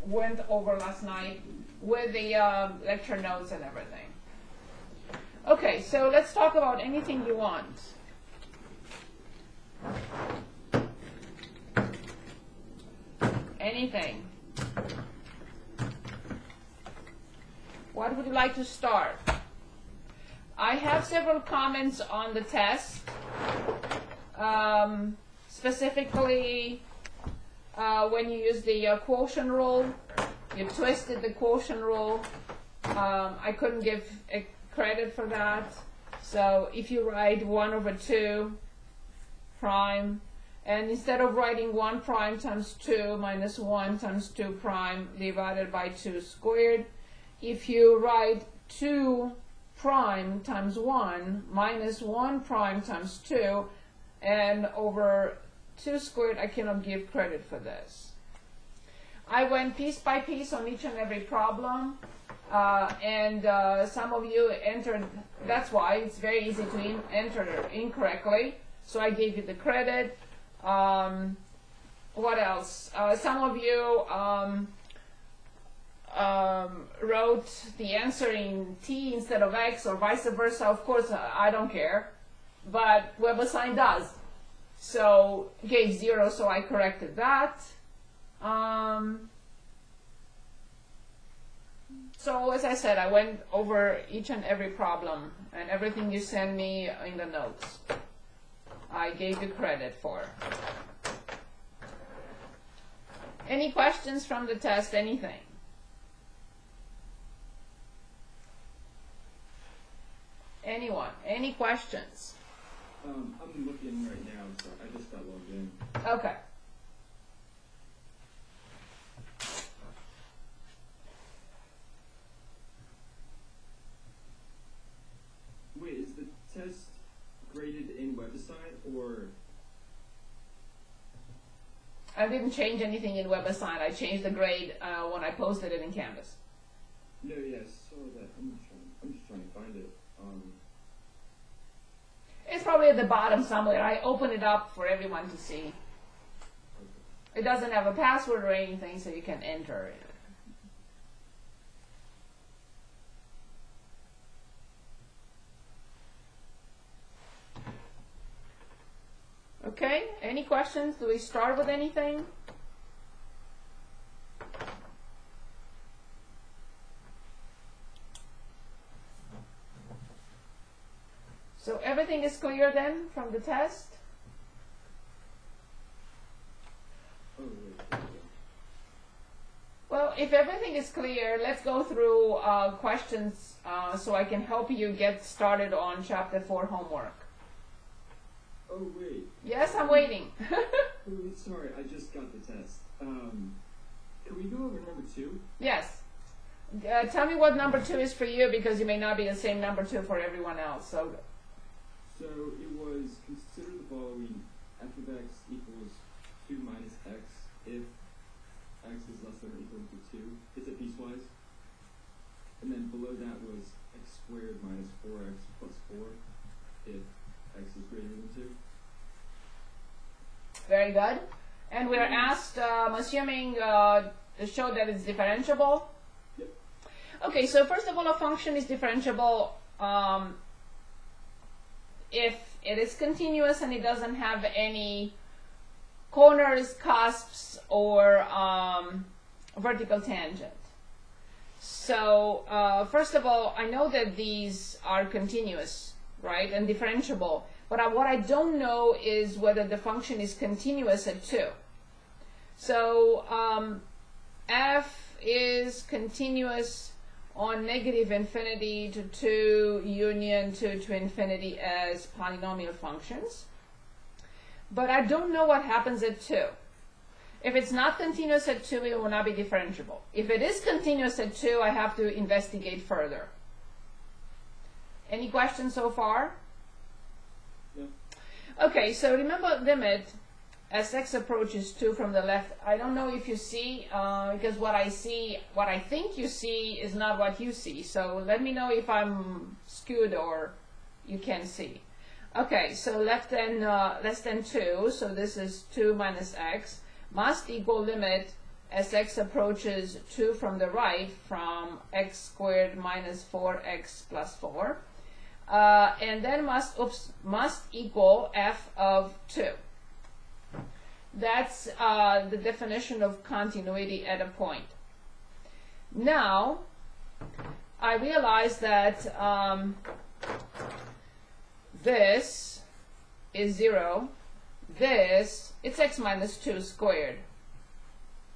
went over last night with the lecture notes and everything. Okay, so let's talk about anything you want. Anything. What would you like to start? I have several comments on the test. Specifically, when you use the quotient rule, you twisted the quotient rule. I couldn't give credit for that. So if you write 1 over 2 prime, and instead of writing 1 prime times 2 minus 1 times 2 prime divided by 2 squared, if you write 2 prime times 1 minus 1 prime times 2 and over 2 squared, I cannot give credit for this. I went piece by piece on each and every problem, and some of you entered, that's why it's very easy to enter incorrectly, so I gave you the credit. What else? Some of you wrote the answer in T instead of X or vice versa. Of course, I don't care, but WebAssign does. So gave 0, so I corrected that. So as I said, I went over each and every problem, and everything you send me in the notes, I gave you credit for. Any questions from the test? Anything? Anyone? Any questions? I'm looking right now, so I just got logged in. Okay. Wait, is the test graded in WebAssign or? I didn't change anything in WebAssign. I changed the grade when I posted it in Canvas. No, yes, so that I'm just trying to find it. It's probably at the bottom somewhere. I open it up for everyone to see. It doesn't have a password or anything, so you can enter it. Okay, any questions? Do we start with anything? So everything is clear then from the test? Well, if everything is clear, let's go through questions so I can help you get started on Chapter 4 homework. Oh, wait. Yes, I'm waiting. Oh, sorry, I just got the test. Can we go over number 2? Yes. Tell me what number 2 is for you, because you may not be the same number 2 for everyone else. So it was, consider the following: f of x equals 2 minus x if x is less than or equal to 2. It's a piecewise. And then below that was x squared minus 4x plus 4 if x is greater than 2. very good. And we're asked, I'm assuming, to show that it's differentiable. Yep. Okay, so first of all, a function is differentiable if it is continuous and it doesn't have any corners, cusps, or vertical tangent. So first of all, I know that these are continuous, right, and differentiable. But what I don't know is whether the function is continuous at 2. So f is continuous on negative infinity to 2 union 2 to infinity as polynomial functions. But I don't know what happens at 2. If it's not continuous at 2, it will not be differentiable. If it is continuous at 2, I have to investigate further. Any questions so far? No. Okay, so remember limit as x approaches 2 from the left. I don't know if you see, because what I think you see is not what you see. So let me know if I'm skewed or you can see. Okay, so less than 2, so this is 2 minus x, must equal limit as x approaches 2 from the right, from x squared minus 4x plus 4, and then must equal f of 2. That's the definition of continuity at a point. Now, I realize that this is 0. This, it's x minus 2 squared.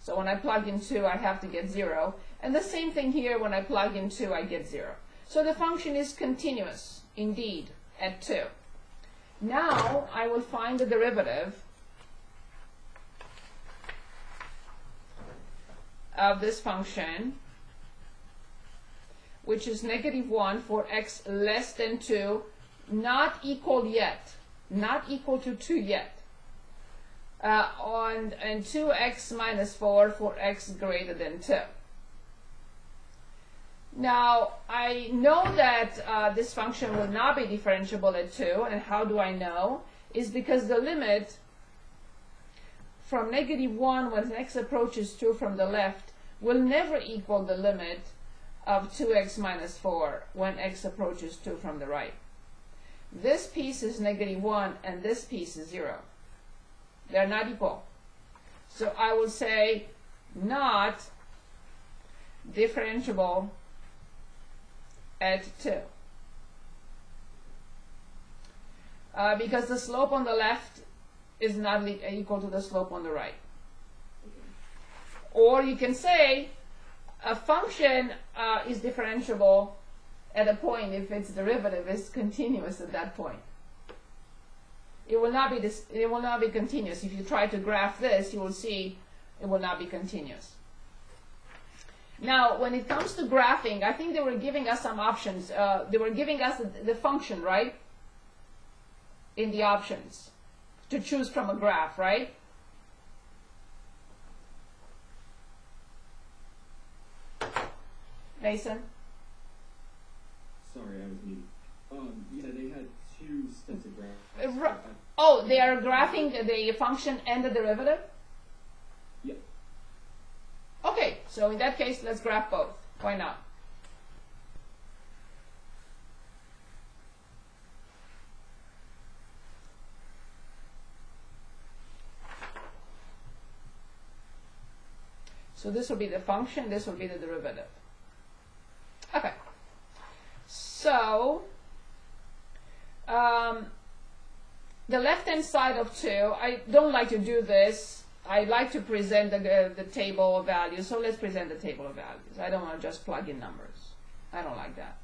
So when I plug in 2, I have to get 0. And the same thing here, when I plug in 2, I get 0. So the function is continuous, indeed, at 2. Now, I will find the derivative of this function, which is -1 for x less than 2, not equal yet, not equal to 2 yet, and 2x minus 4 for x greater than 2. Now, I know that this function will not be differentiable at 2, and how do I know? Is because the limit from -1 when x approaches 2 from the left will never equal the limit of 2x minus 4 when x approaches 2 from the right. This piece is -1 and this piece is 0. They're not equal. So I will say not differentiable at 2. Because the slope on the left is not equal to the slope on the right. Or you can say a function is differentiable at a point if its derivative is continuous at that point. It will not be continuous. If you try to graph this, you will see it will not be continuous. Now, when it comes to graphing, I think they were giving us some options. They were giving us the function, right? In the options to choose from a graph, right? Mason? Sorry, I was muted. Yeah, they had two sets of graphs. Oh, they are graphing the function and the derivative? Yeah. Okay, so in that case, let's graph both. Why not? So this will be the function, this will be the derivative. Okay. So, the left-hand side of 2, I don't like to do this. I like to present the table of values. So let's present the table of values. I don't want to just plug in numbers. I don't like that.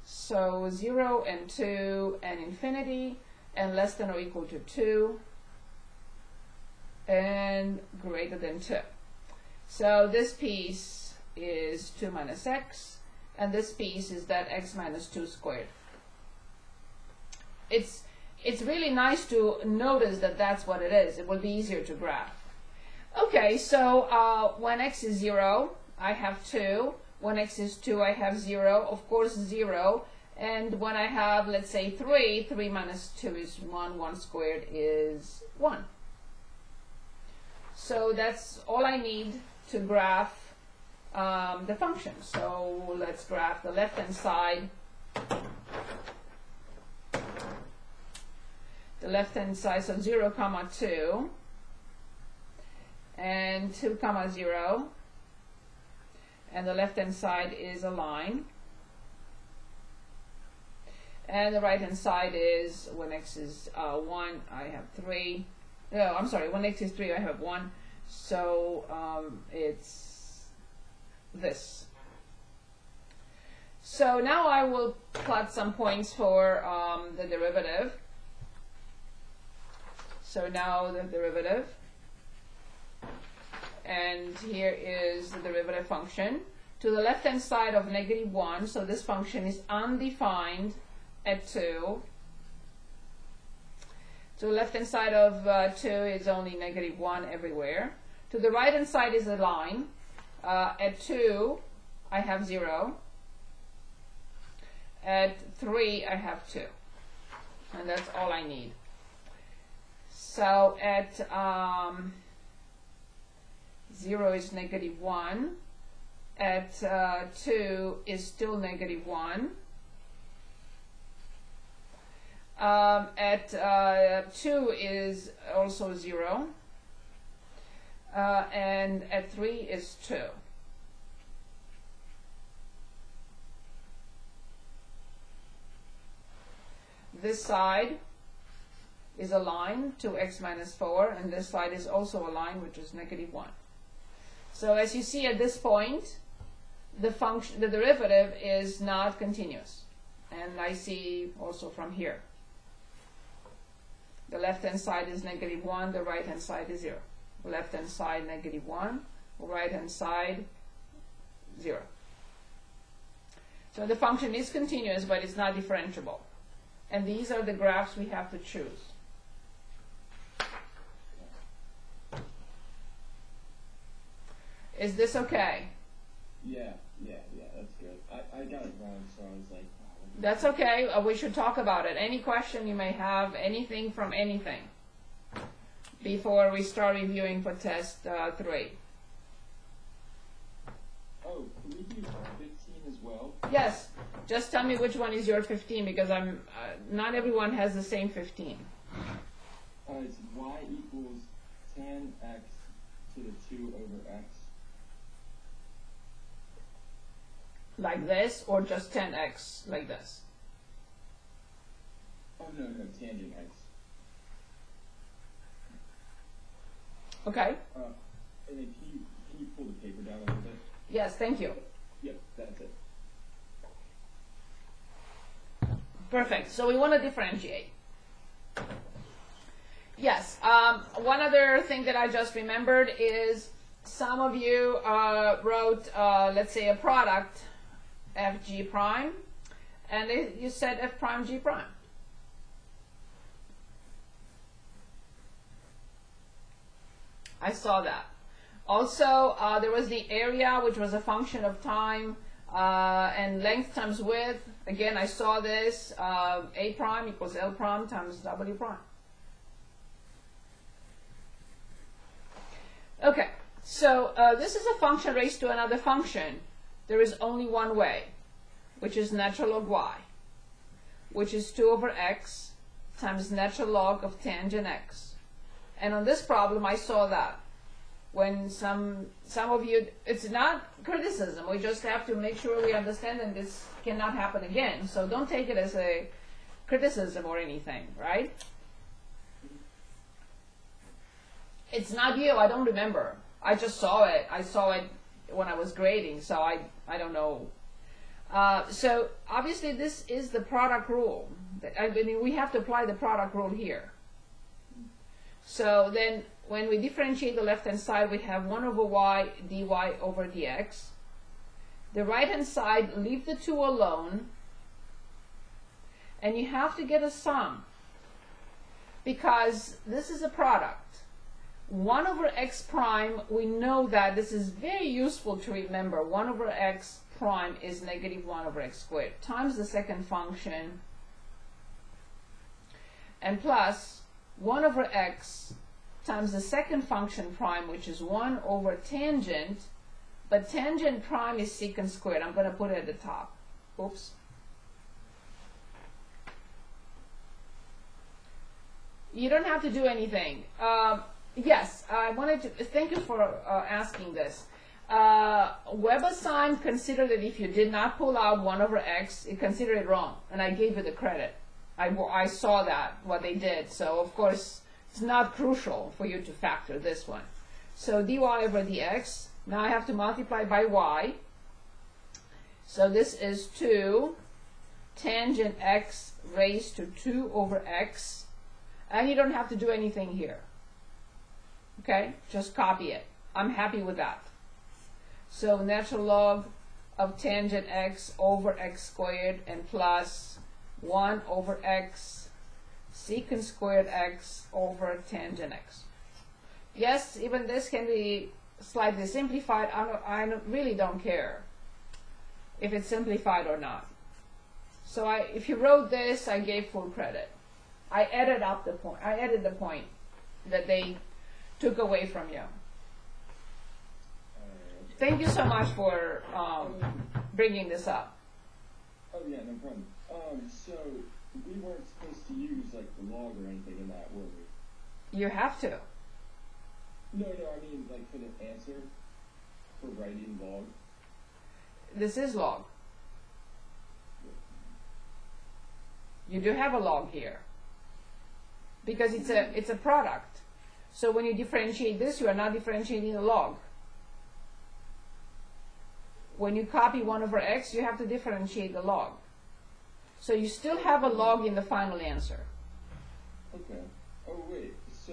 So 0 and 2 and infinity and less than or equal to 2 and greater than 2. So this piece is 2 minus x, and this piece is that x minus 2 squared. It's really nice to notice that that's what it is. It will be easier to graph. Okay, so when x is 0, I have 2. When x is 2, I have 0. Of course, 0. And when I have, let's say, 3, 3 minus 2 is 1. 1 squared is 1. So that's all I need to graph the function. So let's graph the left-hand side. The left-hand side, so 0, 2, and 2, 0. And the left-hand side is a line. And the right-hand side is, when x is 1, I have 3. No, I'm sorry, when x is 3, I have 1. So it's this. So now I will plot some points for the derivative. So now the derivative. And here is the derivative function. To the left-hand side of -1, so this function is undefined at 2. To the left-hand side of 2 is only -1 everywhere. To the right-hand side is a line. At 2, I have 0. At 3, I have 2. And that's all I need. So at 0 is negative 1, at 2 is still negative 1, at 2 is also 0, and at 3 is 2. This side is a line, 2x minus 4, and this side is also a line, which is negative 1. So as you see at this point, the derivative is not continuous. And I see also from here. The left-hand side is negative 1, the right-hand side is 0. Left-hand side negative 1, right-hand side 0. So the function is continuous, but it's not differentiable. And these are the graphs we have to choose. Is this okay? Yeah, that's good. I got it wrong, so I was like, oh. That's okay. We should talk about it. Any question you may have, anything from anything, before we start reviewing for test 3. Oh, can we do 15 as well? Yes. Just tell me which one is your 15, because not everyone has the same 15. It's y equals tan x to the 2 over x. Like this, or just 10x like this? Oh, no, tangent x. Okay. And then can you pull the paper down a little bit? Yes, thank you. Yep, that's it. Perfect. So we want to differentiate. Yes. One other thing that I just remembered is some of you wrote, let's say, a product fg prime, and you said f prime g prime. I saw that. Also, there was the area, which was a function of time and length times width. Again, I saw this, a prime equals L prime times W prime. Okay, so this is a function raised to another function. There is only one way, which is natural log y, which is 2 over x times natural log of tangent x. And on this problem, I saw that. When some of you, it's not criticism, we just have to make sure we understand that this cannot happen again. So don't take it as a criticism or anything, right? It's not you, I don't remember. I just saw it. I saw it when I was grading, so I don't know. So obviously this is the product rule. I mean, we have to apply the product rule here. So then when we differentiate the left-hand side, we have 1 over y dy over dx. The right-hand side, leave the 2 alone, and you have to get a sum, because this is a product. 1 over x prime, we know that this is very useful to remember. 1 over x prime is negative 1 over x squared times the second function, and plus 1 over x times the second function prime, which is 1 over tangent, but tangent prime is secant squared. I'm going to put it at the top. Oops. You don't have to do anything. Yes, I wanted to thank you for asking this. WebAssign considered that if you did not pull out 1 over x, it considered it wrong, and I gave you the credit. I saw that, what they did, so of course it's not crucial for you to factor this one. So dy over dx, now I have to multiply by y. So this is 2 tangent x raised to 2 over x, and you don't have to do anything here. Okay, just copy it. I'm happy with that. So natural log of tangent x over x squared and plus 1 over x secant squared x over tangent x. Yes, even this can be slightly simplified. I really don't care if it's simplified or not. So if you wrote this, I gave full credit. I added up the point. I added the point that they took away from you. Thank you so much for bringing this up. Oh yeah, no problem. So we weren't supposed to use like the log or anything in that, were we? You have to. No, I mean like for the answer for writing log. This is log. You do have a log here because it's a product. So when you differentiate this, you are not differentiating a log. When you copy 1 over x, you have to differentiate the log. So you still have a log in the final answer. Okay. Oh wait, so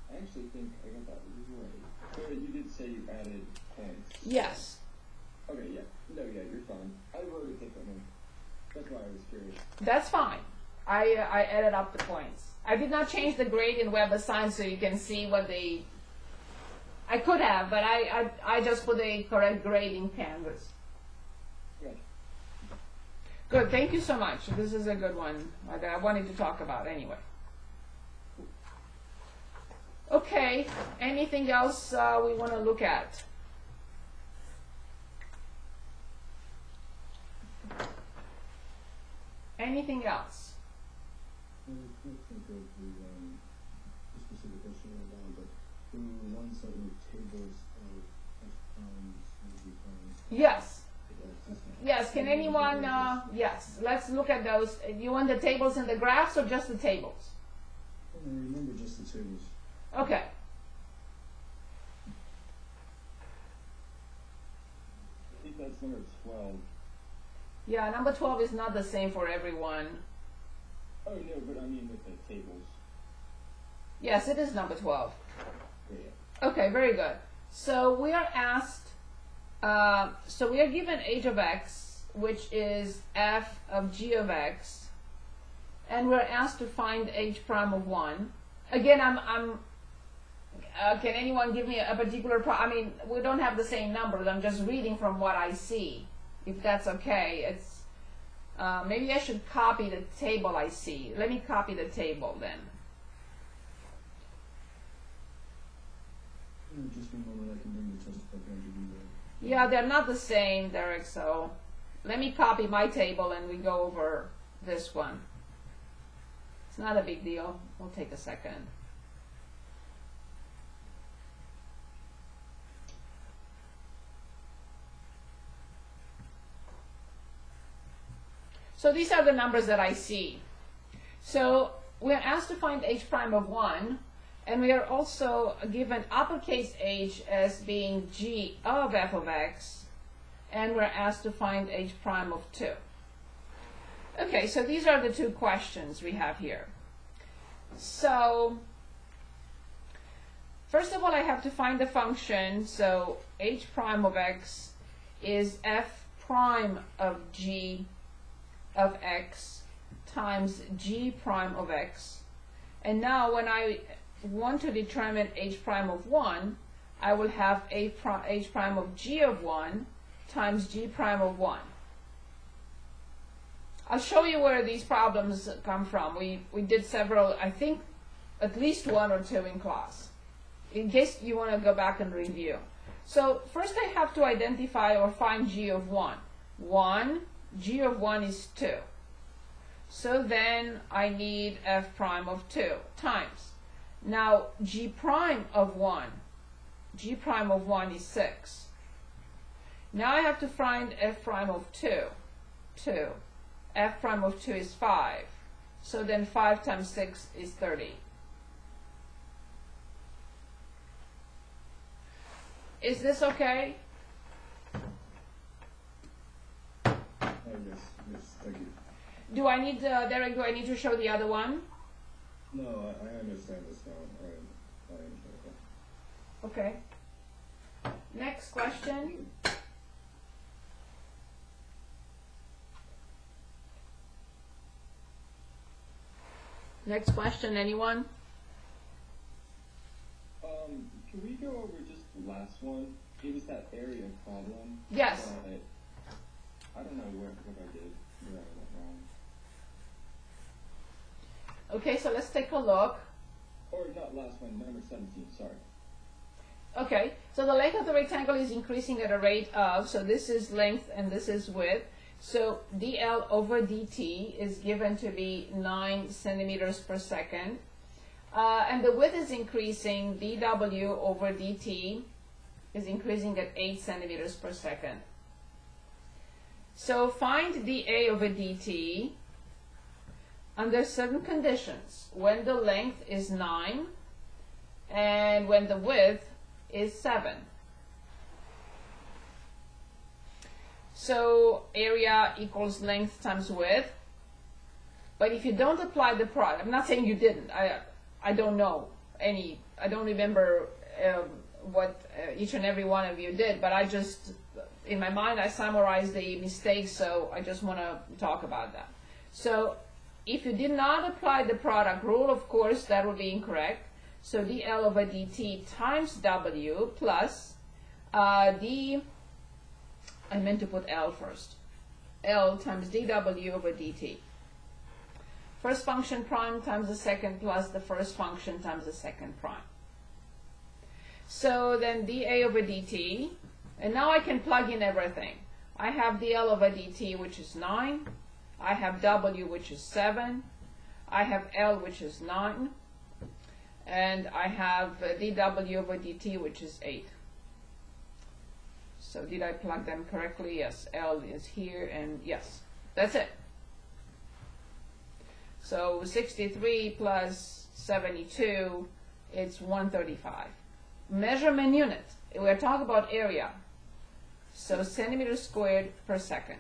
I actually think I got that right. So you did say you added points. Yes. Okay, yeah. No, yeah, you're fine. I wrote it differently. That's why I was curious. That's fine. I added up the points. I did not change the grade in WebAssign so you can see what they... I could have, but I just put the correct grade in Canvas. Good. Good, thank you so much. This is a good one that I wanted to talk about anyway. Okay, anything else we want to look at? Anything else? I can't think of the specific question right now, but the ones that were tables of F and V Yes. Yes, can anyone, yes, let's look at those. You want the tables and the graphs or just the tables? I remember just the tables. Okay. I think that's number 12. Yeah, number 12 is not the same for everyone. Oh no, but I mean with the tables. Yes, it is number 12. Yeah. Okay, very good. So we are asked, so we are given h of x, which is f of g of x, and we're asked to find h prime of 1. Again, can anyone give me a particular, I mean, we don't have the same numbers, I'm just reading from what I see, if that's okay. It's, maybe I should copy the table I see. Let me copy the table then. Just one moment, I can bring the test book and give you that. Yeah, they're not the same, Derek, so let me copy my table and we go over this one. It's not a big deal. We'll take a second. So these are the numbers that I see. So we're asked to find h prime of 1, and we are also given uppercase h as being g of f of x, and we're asked to find h prime of 2. Okay, so these are the two questions we have here. So first of all, I have to find the function. So h prime of x is f prime of g of x times g prime of x. And now when I want to determine h prime of 1, I will have h prime of g of 1 times g prime of 1. I'll show you where these problems come from. We did several, I think at least 1 or 2 in class, in case you want to go back and review. So first I have to identify or find g of 1. G of 1 is 2. So then I need f prime of 2 times. Now g prime of 1 is 6. Now I have to find f prime of 2. F prime of 2 is 5. So then 5 times 6 is 30. Is this okay? Yes, thank you. Do I need, Derek, do I need to show the other one? No, I understand this now. I understand that. Okay. Next question. Next question, anyone? Can we go over just the last one? It was that area problem. Yes. I don't know what I did, where I went wrong. Okay, so let's take a look. Or not last one, number 17, sorry. Okay, so the length of the rectangle is increasing at a rate of, so this is length and this is width. So dl over dt is given to be 9 centimeters per second. And the width is increasing, dw over dt is increasing at 8 centimeters per second. So find dA over dt under certain conditions, when the length is 9 and when the width is 7. So area equals length times width. But if you don't apply the product, I'm not saying you didn't, I don't know any, I don't remember what each and every one of you did, but I just, in my mind, I summarized the mistakes, so I just want to talk about that. So if you did not apply the product rule, of course, that would be incorrect. So dl over dt times w plus I meant to put L first. L times dw over dt. First function prime times the second plus the first function times the second prime. So then dA over dt, and now I can plug in everything. I have dl over dt, which is 9. I have w, which is 7. I have L, which is 9. And I have dw over dt, which is 8. So did I plug them correctly? Yes, L is here, and yes, that's it. So 63 plus 72, it's 135. Measurement unit, we're talking about area. So centimeters squared per second.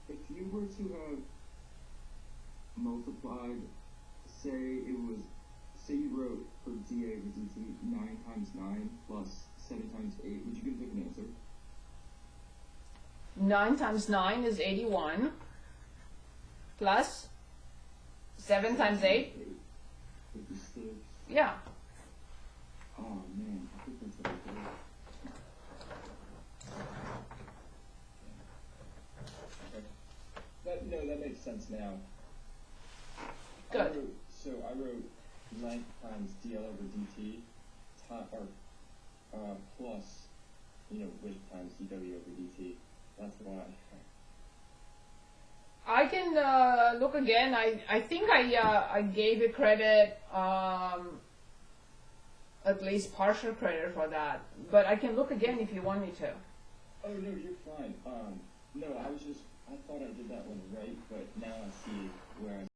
If you were to have multiplied, say you wrote for dA over dt 9 times 9 plus 7 times 8, would you get a different answer? 9 times 9 is 81, plus 7 times 8, 56. yeah. Oh man, I think that's what I did. Okay. That makes sense now. Good. I wrote length times dl over dt plus, width times dw over dt. That's why. I can look again. I think I gave you credit, at least partial credit for that. But I can look again if you want me to. Oh no, you're fine. No, I thought I did that one right, but now I see where I